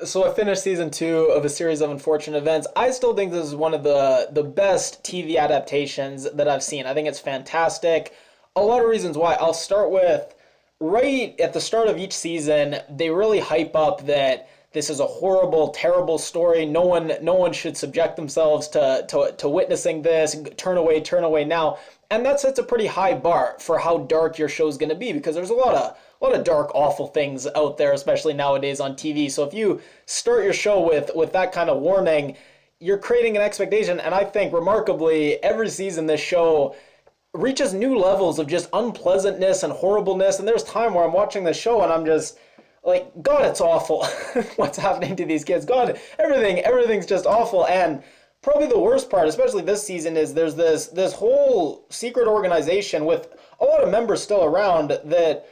So I finished season 2 of A Series of Unfortunate Events. I still think this is one of the best TV adaptations that I've seen. I think it's fantastic. A lot of reasons why. I'll start with right at the start of each season, they really hype up that this is a horrible, terrible story. No one should subject themselves to witnessing this. Turn away now. And that sets a pretty high bar for how dark your show's going to be, because there's a lot of dark, awful things out there, especially nowadays on TV. So if you start your show with that kind of warning, you're creating an expectation. And I think remarkably, every season this show reaches new levels of just unpleasantness and horribleness. And there's time where I'm watching this show and I'm just like, God, it's awful. What's happening to these kids? God, everything's just awful. And probably the worst part, especially this season, is there's this whole secret organization with a lot of members still around that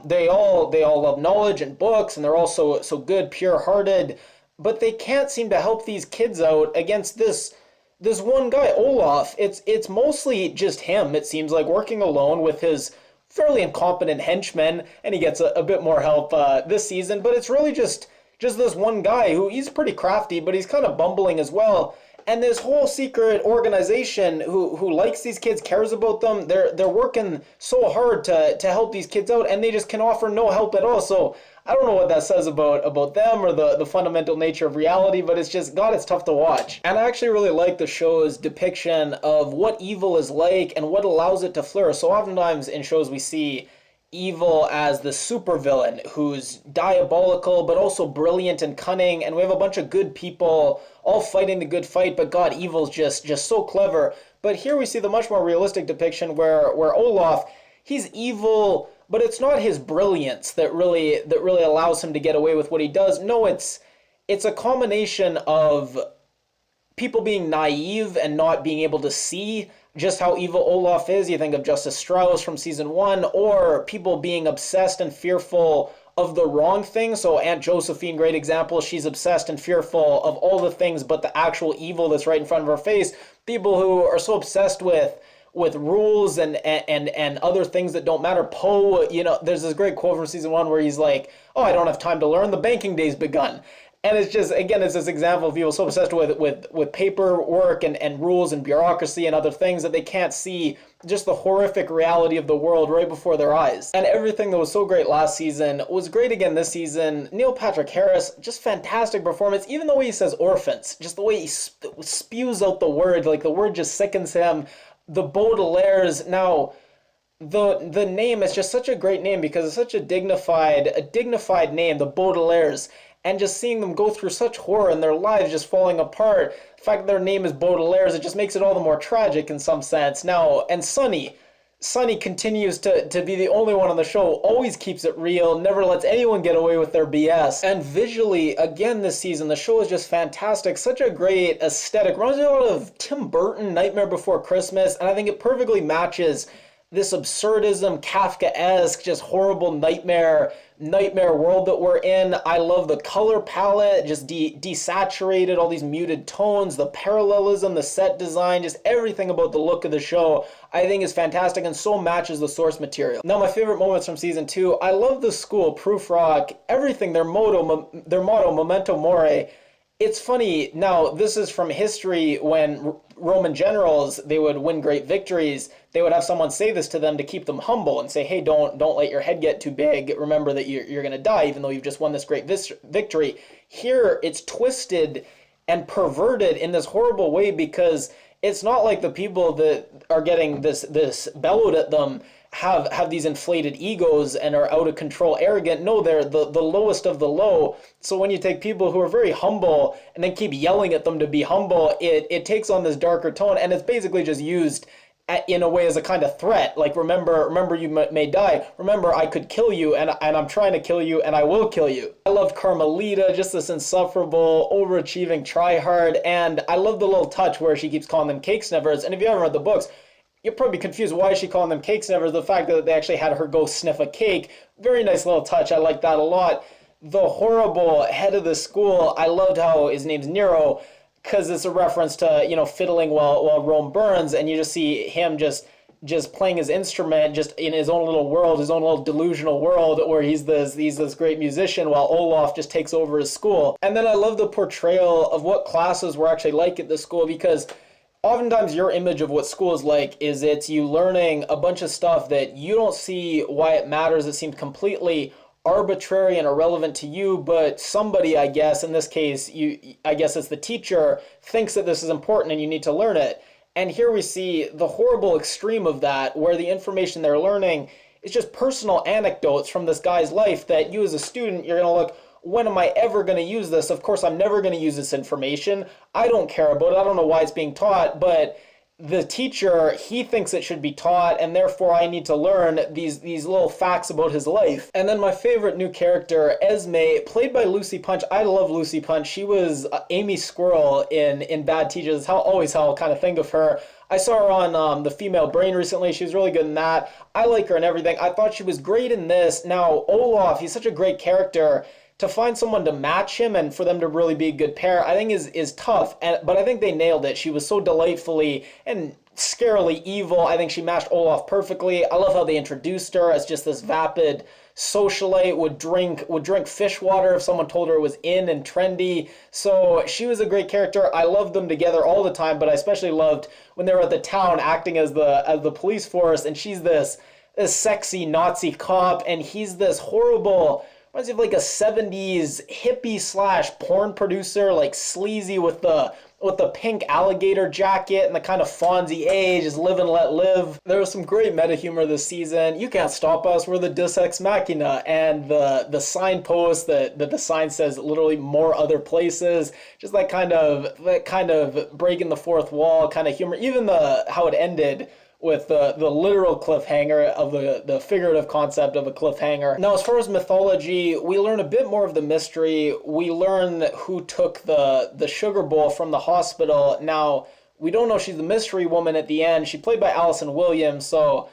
they all love knowledge and books, and they're all so good, pure-hearted, but they can't seem to help these kids out against this one guy, Olaf. It's mostly just him, it seems like, working alone with his fairly incompetent henchmen, and he gets a bit more help this season, but it's really just this one guy who, he's pretty crafty, but he's kind of bumbling as well. And this whole secret organization who likes these kids, cares about them, they're working so hard to help these kids out, and they just can offer no help at all. So I don't know what that says about them or the fundamental nature of reality, but it's just, God, it's tough to watch. And I actually really like the show's depiction of what evil is like and what allows it to flourish. So oftentimes in shows we see evil as the supervillain who's diabolical but also brilliant and cunning, and we have a bunch of good people all fighting the good fight, but God, evil's just so clever. But here we see the much more realistic depiction where Olaf, he's evil, but it's not his brilliance that really allows him to get away with what he does. No, it's a combination of people being naive and not being able to see just how evil Olaf is. You think of Justice Strauss from season 1, or people being obsessed and fearful of the wrong thing. So Aunt Josephine, great example. She's obsessed and fearful of all the things but the actual evil that's right in front of her face. People who are so obsessed with rules and other things that don't matter. Poe, there's this great quote from season 1 where he's like, "Oh, I don't have time to learn. The banking day's begun." And it's just, again, it's this example of people so obsessed with paperwork and rules and bureaucracy and other things that they can't see just the horrific reality of the world right before their eyes. And everything that was so great last season was great again this season. Neil Patrick Harris, just fantastic performance. Even the way he says orphans, just the way he spews out the word, like the word just sickens him. The Baudelaires, now the name is just such a great name because it's such a dignified name, the Baudelaires. And just seeing them go through such horror and their lives just falling apart, the fact that their name is Baudelaires, it just makes it all the more tragic in some sense. Now, and Sonny continues to be the only one on the show, always keeps it real, never lets anyone get away with their BS. And visually, again this season, the show is just fantastic. Such a great aesthetic. Reminds me a lot of Tim Burton, Nightmare Before Christmas, and I think it perfectly matches this absurdism, Kafkaesque, just horrible nightmare world that we're in. I love the color palette, just desaturated, all these muted tones, the parallelism, the set design, just everything about the look of the show I think is fantastic and so matches the source material. Now, my favorite moments from season 2, I love the school, Proof Rock, everything, their motto, Memento Mori. It's funny, now this is from history when Roman generals, they would win great victories, they would have someone say this to them to keep them humble and say, hey, don't let your head get too big. Remember that you're going to die even though you've just won this great victory. Here, it's twisted and perverted in this horrible way because it's not like the people that are getting this bellowed at them have these inflated egos and are out of control, arrogant. No, they're the lowest of the low. So when you take people who are very humble and then keep yelling at them to be humble, it takes on this darker tone, and it's basically just used in a way as a kind of threat. Like, remember you may die. Remember, I could kill you, and I'm trying to kill you, and I will kill you. I loved Carmelita, just this insufferable, overachieving tryhard, and I love the little touch where she keeps calling them cake sniffers. And if you haven't read the books, you're probably confused, why is she calling them cake sniffers? The fact that they actually had her go sniff a cake, very nice little touch. I like that a lot. The horrible head of the school, I loved how his name's Nero, because it's a reference to, fiddling while Rome burns, and you just see him just just playing his instrument, just in his own little world, his own little delusional world, where he's this great musician, while Olaf just takes over his school. And then I love the portrayal of what classes were actually like at the school, because oftentimes your image of what school is like is it's you learning a bunch of stuff that you don't see why it matters. It seems completely arbitrary and irrelevant to you, but somebody, I guess, in this case, I guess it's the teacher, thinks that this is important and you need to learn it. And here we see the horrible extreme of that, where the information they're learning is just personal anecdotes from this guy's life that you as a student, you're going to look, when am I ever going to use this? Of course, I'm never going to use this information. I don't care about it. I don't know why it's being taught, but the teacher, he thinks it should be taught, and therefore I need to learn these little facts about his life. And then my favorite new character, Esme, played by Lucy Punch. I love Lucy Punch. She was Amy Squirrel in Bad Teachers. Always how I'll kind of think of her. I saw her on The Female Brain recently. She was really good in that. I like her and everything. I thought she was great in this. Now, Olaf, he's such a great character. To find someone to match him and for them to really be a good pair, I think is tough. But I think they nailed it. She was so delightfully and scarily evil. I think she matched Olaf perfectly. I love how they introduced her as just this vapid socialite, would drink fish water if someone told her it was in and trendy. So she was a great character. I loved them together all the time, but I especially loved when they were at the town acting as the police force, and she's this sexy Nazi cop, and he's this horrible, reminds me of like a 70s hippie / porn producer, like sleazy with the pink alligator jacket and the kind of Fonzie age, just live and let live. There was some great meta humor this season. You can't stop us, we're the Deus Ex Machina. And the signpost that the sign says literally more other places. Just that kind of breaking the fourth wall kind of humor. Even how it ended with the literal cliffhanger of the figurative concept of a cliffhanger. Now, as far as mythology, we learn a bit more of the mystery. We learn who took the sugar bowl from the hospital. Now, we don't know she's the mystery woman at the end. She's played by Allison Williams, so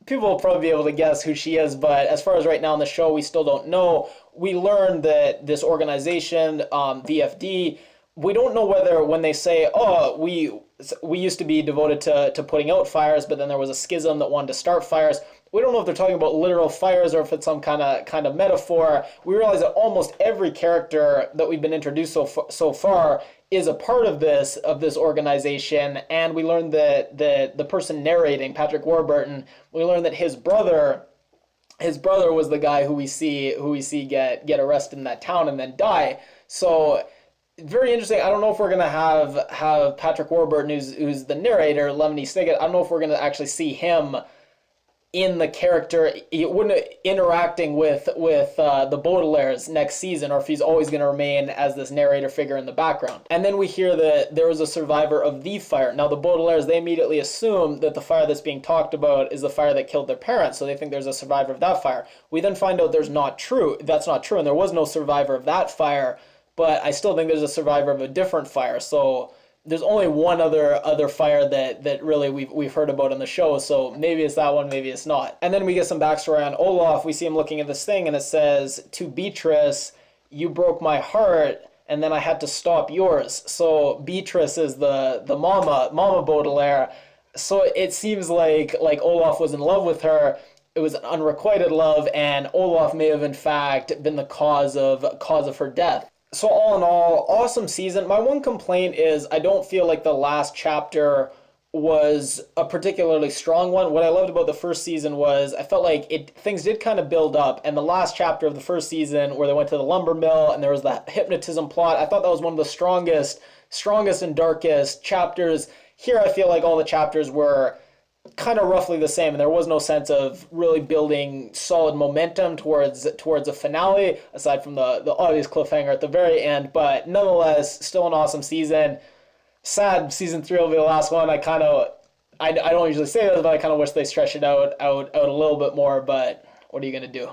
people will probably be able to guess who she is, but as far as right now in the show, we still don't know. We learn that this organization, VFD, we don't know whether when they say, oh, we used to be devoted to putting out fires, but then there was a schism that wanted to start fires. We don't know if they're talking about literal fires or if it's some kind of metaphor. We realize that almost every character that we've been introduced so far is a part of this organization, and we learned that the person narrating, Patrick Warburton, we learned that his brother was the guy who we see get arrested in that town and then die. So very interesting. I don't know if we're gonna have Patrick Warburton, who's the narrator, Lemony Snicket. I don't know if we're gonna actually see him in the character, interacting with the Baudelaires next season, or if he's always gonna remain as this narrator figure in the background. And then we hear that there was a survivor of the fire. Now the Baudelaires, they immediately assume that the fire that's being talked about is the fire that killed their parents, so they think there's a survivor of that fire. We then find out that's not true, and there was no survivor of that fire. But I still think there's a survivor of a different fire. So there's only one other fire that really we've heard about in the show. So maybe it's that one, maybe it's not. And then we get some backstory on Olaf. We see him looking at this thing, and it says, "To Beatrice, you broke my heart, and then I had to stop yours." So Beatrice is the Mama Baudelaire. So it seems like Olaf was in love with her. It was an unrequited love, and Olaf may have in fact been the cause of her death. So all in all, awesome season. My one complaint is I don't feel like the last chapter was a particularly strong one. What I loved about the first season was I felt like things did kind of build up, and the last chapter of the first season where they went to the lumber mill and there was that hypnotism plot, I thought that was one of the strongest and darkest chapters. Here I feel like all the chapters were kind of roughly the same, and there was no sense of really building solid momentum towards a finale, aside from the obvious cliffhanger at the very end. But nonetheless, still an awesome season. Sad season 3 will be the last one. I don't usually say this, but I kind of wish they stretched it out a little bit more, but what are you going to do?